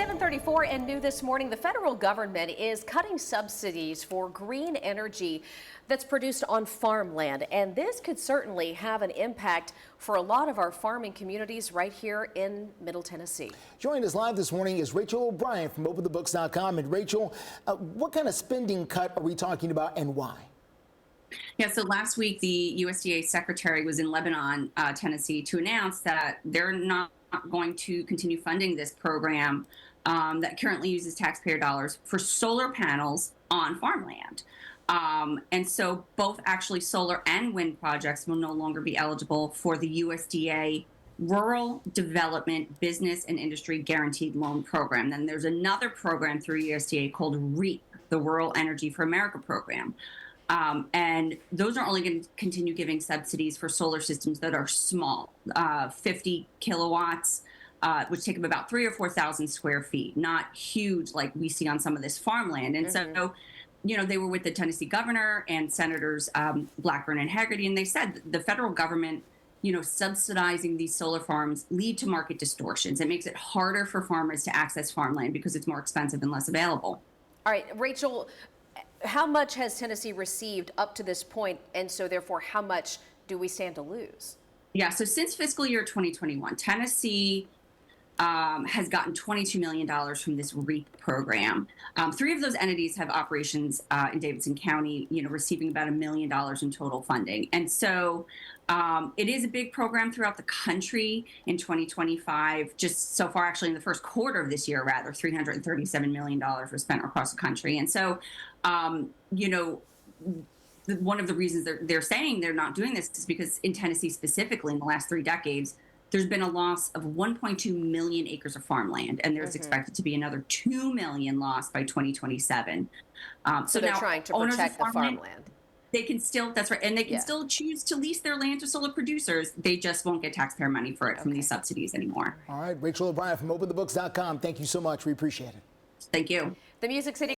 7:34 and new this morning, the federal government is cutting subsidies for green energy that's produced on farmland. And this could certainly have an impact for a lot of our farming communities right here in Middle Tennessee. Joining us live this morning is Rachel O'Brien from OpenTheBooks.com. And Rachel, what kind of spending cut are we talking about and why? Yeah, so last week the USDA secretary was in Lebanon, Tennessee, to announce that they're not going to continue funding this program that currently uses taxpayer dollars for solar panels on farmland. And so both actually solar and wind projects will no longer be eligible for the USDA Rural Development Business and Industry Guaranteed Loan Program. Then there's another program through USDA called REAP, the Rural Energy for America program. And those are only going to continue giving subsidies for solar systems that are small, 50 kilowatts, which take up about 3,000 or 4,000 square feet, not huge like we see on some of this farmland. And so, you know, they were with the Tennessee governor and Senators Blackburn and Hagerty, and they said the federal government, you know, subsidizing these solar farms lead to market distortions. It makes it harder for farmers to access farmland because it's more expensive and less available. All right, Rachel, how much has Tennessee received up to this point, and so therefore how much do we stand to lose? Yeah, so since fiscal year 2021, Tennessee has gotten $22 million from this REAP program. 3 of those entities have operations in Davidson County, you know, receiving about $1 million in total funding. And so it is a big program throughout the country in 2025. Just so far, actually, in the first quarter of this year, rather, $337 million was spent across the country. And so, you know, one of the reasons they're saying they're not doing this is because in Tennessee specifically, in the last 3 decades, there's been a loss of 1.2 million acres of farmland, and there's expected to be another 2 million lost by 2027. So they're now trying to protect the farmland. They can still, that's right, and they can still choose to lease their land to solar producers. They just won't get taxpayer money for it from these subsidies anymore. All right, Rachel O'Brien from OpenTheBooks.com. Thank you so much. We appreciate it. Thank you. The Music City